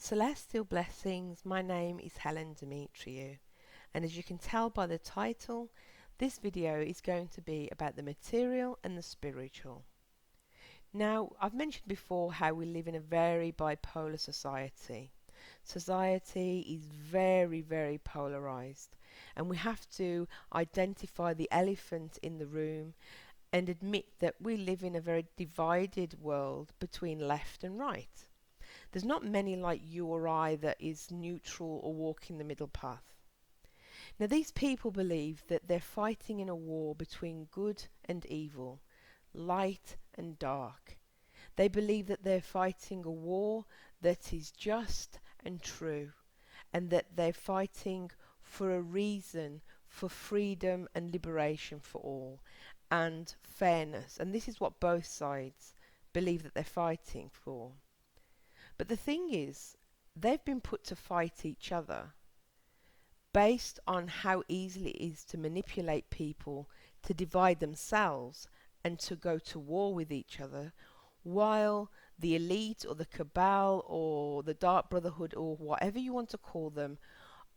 Celestial blessings, my name is Helen Demetriou, and as you can tell by the title, this video is going to be about the material and the spiritual. Now, I've mentioned before how we live in a very bipolar society. Society is very polarized, and we have to identify the elephant in the room and admit that we live in a very divided world between left and right. There's not many like you or I that is neutral or walking the middle path. Now, these people believe that they're fighting in a war between good and evil, light and dark. They believe that they're fighting a war that is just and true, and that they're fighting for a reason, for freedom and liberation for all, and fairness. And this is what both sides believe that they're fighting for. But the thing is, they've been put to fight each other based on how easily it is to manipulate people, to divide themselves and to go to war with each other, while the elite or the cabal or the dark brotherhood or whatever you want to call them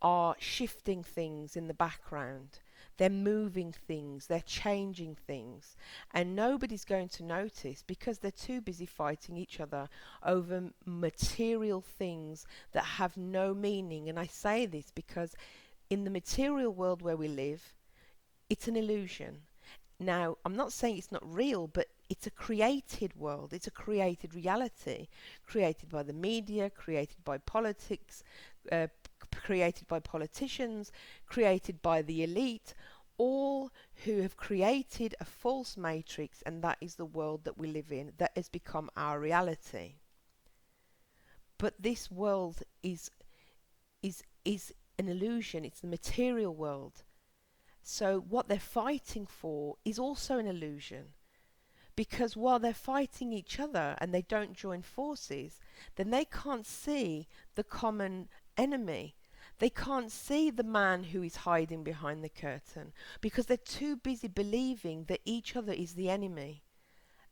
are shifting things in the background. They're moving things, they're changing things, and nobody's going to notice because they're too busy fighting each other over material things that have no meaning. And I say this because in the material world where we live, it's an illusion. Now, I'm not saying it's not real, but it's a created world, it's a created reality, created by the media, created by politics, created by politicians, created by the elite, all who have created a false matrix, and that is the world that we live in, that has become our reality. But this world is an illusion, it's the material world. So what they're fighting for is also an illusion. Because while they're fighting each other and they don't join forces, then they can't see the common enemy. They can't see the man who is hiding behind the curtain because they're too busy believing that each other is the enemy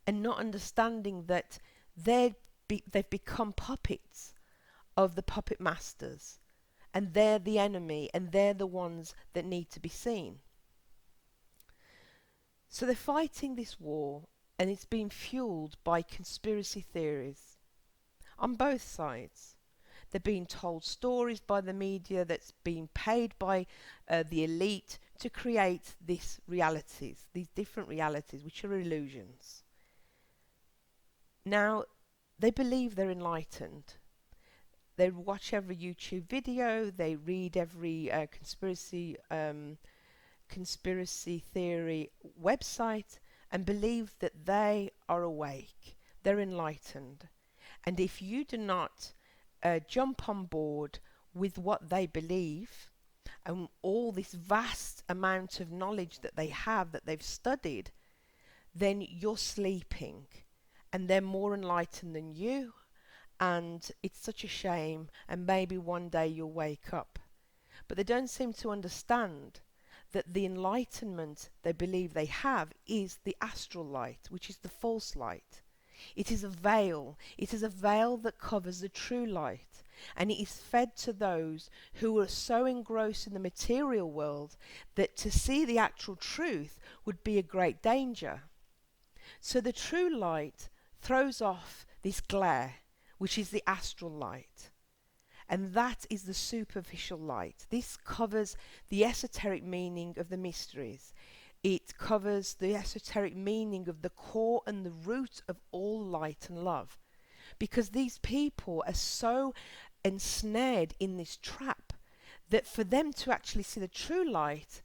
and not understanding that they've become puppets of the puppet masters, and they're the enemy and they're the ones that need to be seen. So they're fighting this war, and it's being fueled by conspiracy theories on both sides. They're being told stories by the media that's being paid by the elite to create these realities, these different realities, which are illusions. Now, they believe they're enlightened. They watch every YouTube video, they read every conspiracy theory website, and believe that they are awake, they're enlightened. And if you do not jump on board with what they believe and all this vast amount of knowledge that they have, that they've studied, then you're sleeping and they're more enlightened than you, and it's such a shame, and maybe one day you'll wake up. But they don't seem to understand that the enlightenment they believe they have is the astral light, which is the false light. It is a veil. It is a veil that covers the true light, and it is fed to those who are so engrossed in the material world that to see the actual truth would be a great danger. So the true light throws off this glare, which is the astral light. And that is the superficial light. This covers the esoteric meaning of the mysteries. It covers the esoteric meaning of the core and the root of all light and love. Because these people are so ensnared in this trap that for them to actually see the true light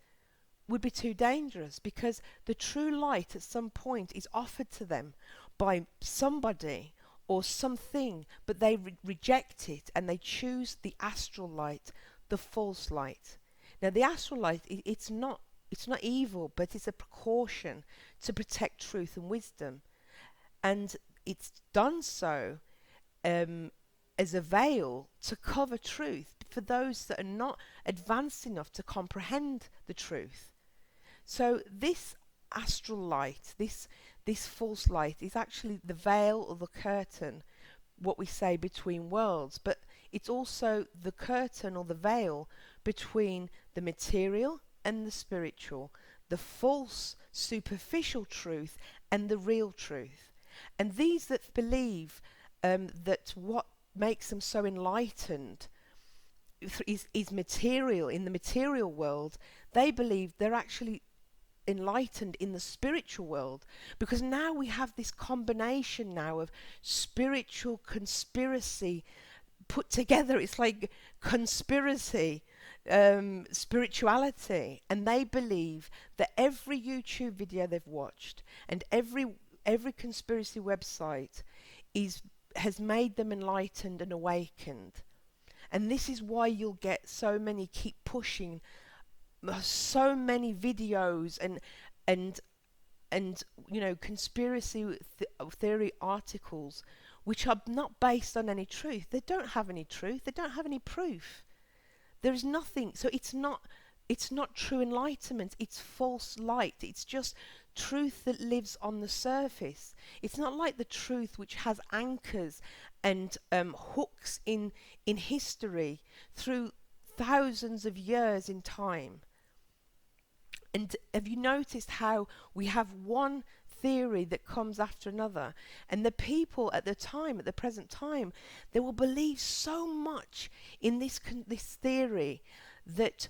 would be too dangerous, because the true light at some point is offered to them by somebody or something, but they reject it and they choose the astral light, the false light. Now the astral light, it's not evil, but it's a precaution to protect truth and wisdom, and it's done so as a veil to cover truth for those that are not advanced enough to comprehend the truth. So this astral light, this false light, is actually the veil or the curtain, what we say, between worlds. But it's also the curtain or the veil between the material and the spiritual, the false superficial truth and the real truth. And these that believe that what makes them so enlightened is material, in the material world, they believe they're actually enlightened in the spiritual world, because now we have this combination now of spiritual conspiracy put together. It's like conspiracy, spirituality, and they believe that every YouTube video they've watched and every conspiracy website has made them enlightened and awakened. And this is why you'll get so many keep pushing so many videos and you know, conspiracy theory articles which are not based on any truth. They don't have any truth. They don't have any proof. There is nothing. So it's not true enlightenment. It's false light. It's just truth that lives on the surface. It's not like the truth which has anchors and hooks in history through thousands of years in time. And have you noticed how we have one theory that comes after another, and the people at the time, at the present time, they will believe so much in this theory that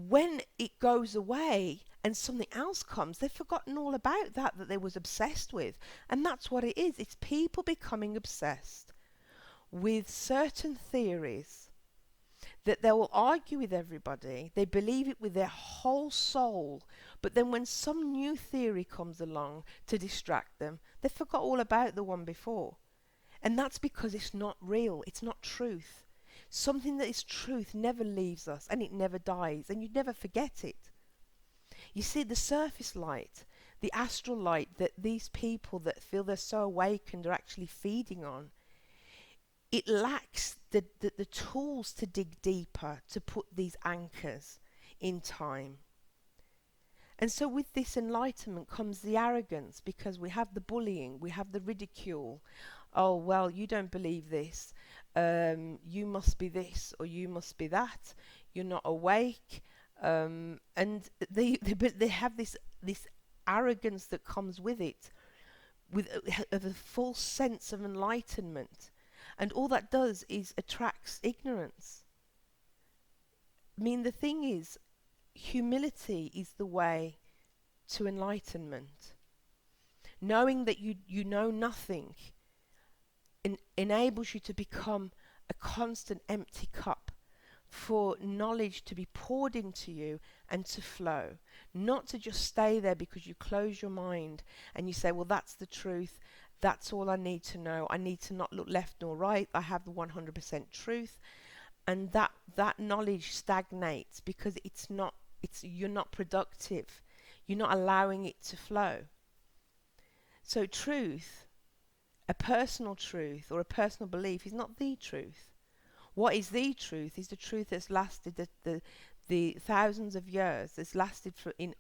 when it goes away and something else comes, they've forgotten all about that they was obsessed with. And that's what it is. It's people becoming obsessed with certain theories that they will argue with everybody. They believe it with their whole soul. But then when some new theory comes along to distract them, they forgot all about the one before. And that's because it's not real. It's not truth. Something that is truth never leaves us, and it never dies, and you never forget it. You see, the surface light, the astral light that these people that feel they're so awakened are actually feeding on, it lacks the tools to dig deeper, to put these anchors in time. And so with this enlightenment comes the arrogance, because we have the bullying, we have the ridicule. Oh, well, you don't believe this. You must be this, or you must be that. You're not awake. And they have this arrogance that comes with it, with a false sense of enlightenment. And all that does is attracts ignorance. I mean, the thing is, humility is the way to enlightenment. Knowing that you know nothing enables you to become a constant empty cup for knowledge to be poured into you and to flow. Not to just stay there because you close your mind and you say, well, that's the truth. That's all I need to know. I need to not look left nor right. I have the 100% truth. And that knowledge stagnates because you're not productive. You're not allowing it to flow. So truth, a personal truth or a personal belief, is not the truth. What is the truth is the truth that's lasted the thousands of years, that's lasted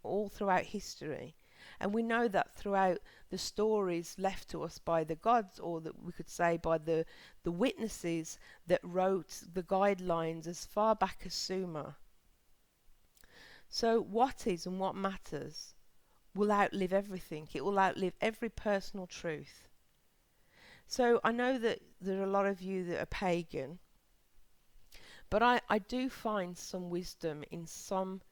all throughout history. And we know that throughout the stories left to us by the gods, or that we could say by the witnesses that wrote the guidelines as far back as Sumer. So what is and what matters will outlive everything. It will outlive every personal truth. So I know that there are a lot of you that are pagan, but I do find some wisdom in some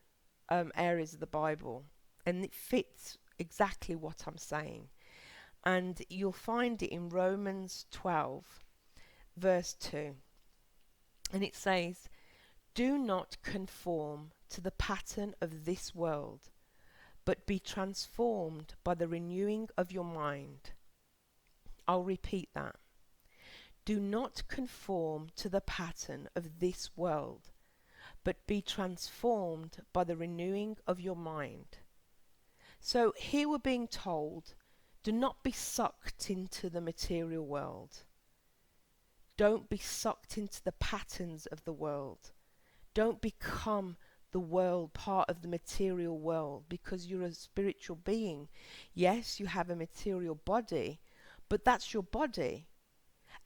areas of the Bible, and it fits exactly what I'm saying. And you'll find it in Romans 12 verse 2, and it says, do not conform to the pattern of this world, but be transformed by the renewing of your mind. I'll repeat that. Do not conform to the pattern of this world, but be transformed by the renewing of your mind. So here we're being told, do not be sucked into the material world. Don't be sucked into the patterns of the world. Don't become the world, part of the material world, because you're a spiritual being. Yes, you have a material body, but that's your body.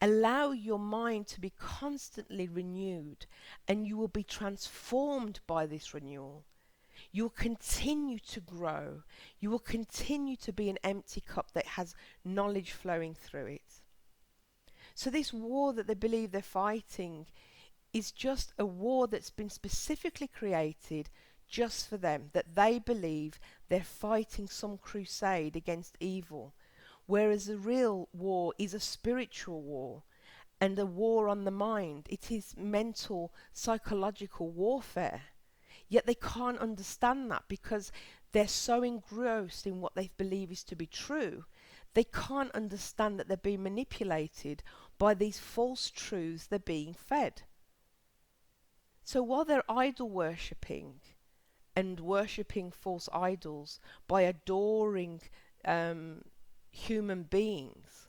Allow your mind to be constantly renewed, and you will be transformed by this renewal. You will continue to grow. You will continue to be an empty cup that has knowledge flowing through it. So this war that they believe they're fighting is just a war that's been specifically created just for them, that they believe they're fighting some crusade against evil, whereas the real war is a spiritual war and a war on the mind. It is mental, psychological warfare. Yet they can't understand that because they're so engrossed in what they believe is to be true. They can't understand that they're being manipulated by these false truths they're being fed. So while they're idol worshipping and worshipping false idols by adoring human beings,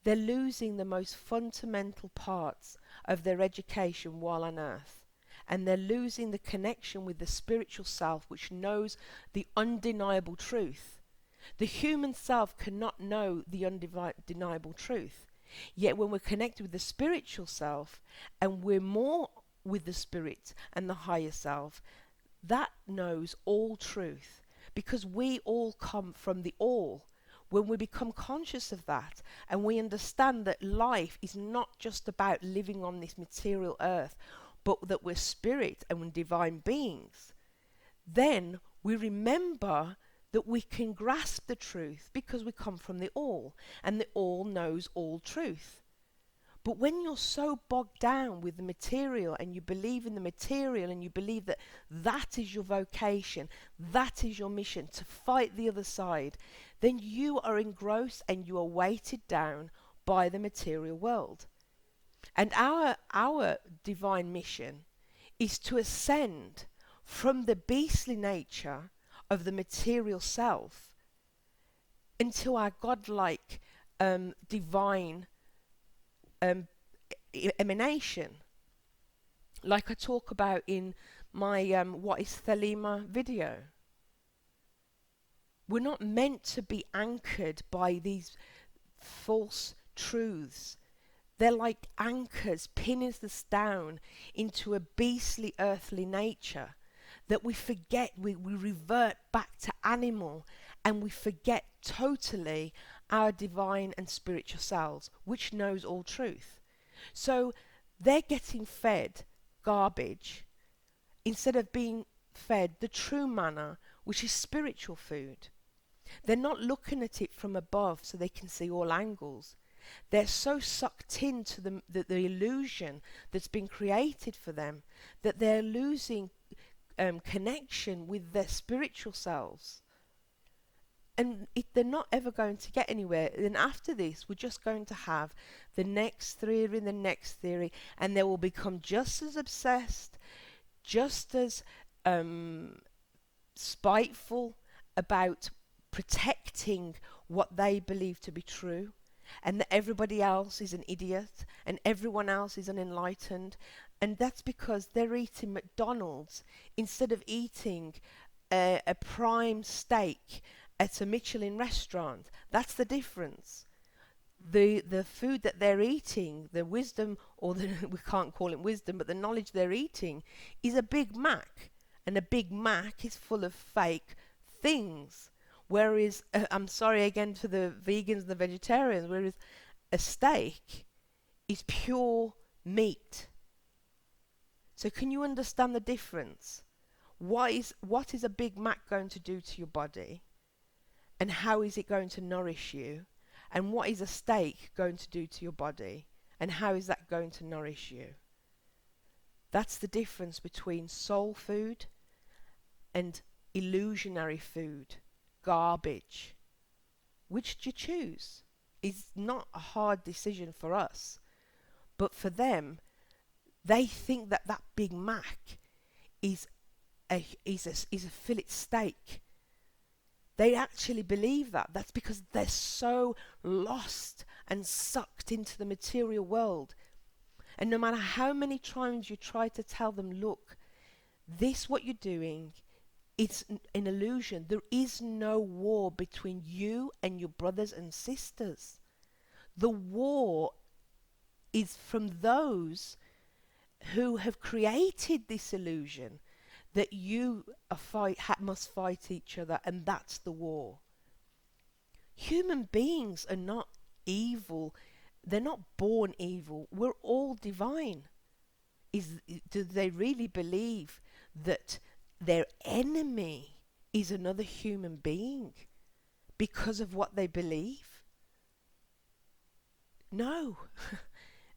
they're losing the most fundamental parts of their education while on earth. And they're losing the connection with the spiritual self, which knows the undeniable truth. The human self cannot know the undeniable truth. Yet when we're connected with the spiritual self, and we're more with the spirit and the higher self, that knows all truth. Because we all come from the all. When we become conscious of that, and we understand that life is not just about living on this material earth, but that we're spirit and we're divine beings, then we remember that we can grasp the truth because we come from the all, and the all knows all truth. But when you're so bogged down with the material, and you believe in the material, and you believe that that is your vocation, that is your mission, to fight the other side, then you are engrossed and you are weighted down by the material world. And our divine mission is to ascend from the beastly nature of the material self into our godlike divine emanation, like I talk about in my What is Thelema video. We're not meant to be anchored by these false truths. They're like anchors pinning us down into a beastly earthly nature that we forget, we revert back to animal, and we forget totally our divine and spiritual selves, which knows all truth. So they're getting fed garbage instead of being fed the true manna, which is spiritual food. They're not looking at it from above so they can see all angles. They're so sucked into the illusion that's been created for them that they're losing connection with their spiritual selves. And they're not ever going to get anywhere. And after this, we're just going to have the next theory and the next theory, and they will become just as obsessed, just as spiteful about protecting what they believe to be true, and that everybody else is an idiot and everyone else is unenlightened. And that's because they're eating McDonald's instead of eating a prime steak at a Michelin restaurant. That's the difference. The food that they're eating, the wisdom, or we can't call it wisdom, but the knowledge they're eating is a Big Mac, and a Big Mac is full of fake things. Whereas, I'm sorry again for the vegans and the vegetarians, whereas a steak is pure meat. So can you understand the difference? What is a Big Mac going to do to your body? And how is it going to nourish you? And what is a steak going to do to your body? And how is that going to nourish you? That's the difference between soul food and illusionary food, garbage. Which do you choose? It's not a hard decision for us. But for them, they think that that Big Mac is a fillet steak. They actually believe that. That's because they're so lost and sucked into the material world. And no matter how many times you try to tell them, look, this what you're doing, it's an illusion. There is no war between you and your brothers and sisters. The war is from those who have created this illusion that you must fight each other, and that's the war. Human beings are not evil. They're not born evil. We're all divine. Do they really believe that their enemy is another human being because of what they believe? No.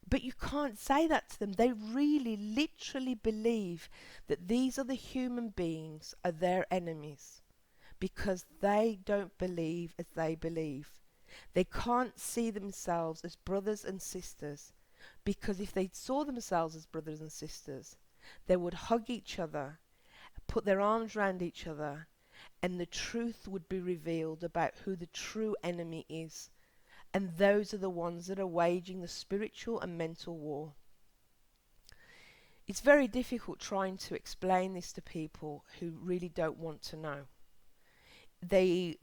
But you can't say that to them. They really literally believe that these other human beings are their enemies because they don't believe as they believe. They can't see themselves as brothers and sisters, because if they saw themselves as brothers and sisters, they would hug each other, put their arms around each other, and the truth would be revealed about who the true enemy is. And those are the ones that are waging the spiritual and mental war. It's very difficult trying to explain this to people who really don't want to know. They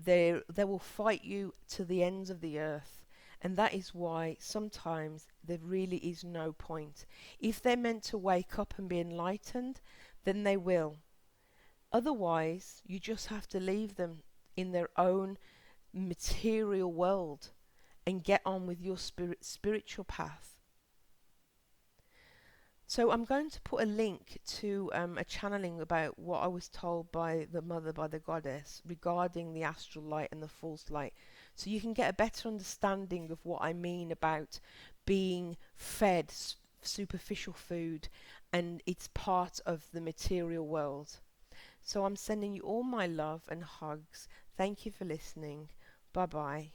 will fight you to the ends of the earth, and that is why sometimes there really is no point. If they're meant to wake up and be enlightened, then they will. Otherwise, you just have to leave them in their own material world and get on with your spiritual path. So I'm going to put a link to a channeling about what I was told by the mother, by the goddess, regarding the astral light and the false light, so you can get a better understanding of what I mean about being fed superficial food, and it's part of the material world. So I'm sending you all my love and hugs. Thank you for listening. Bye bye.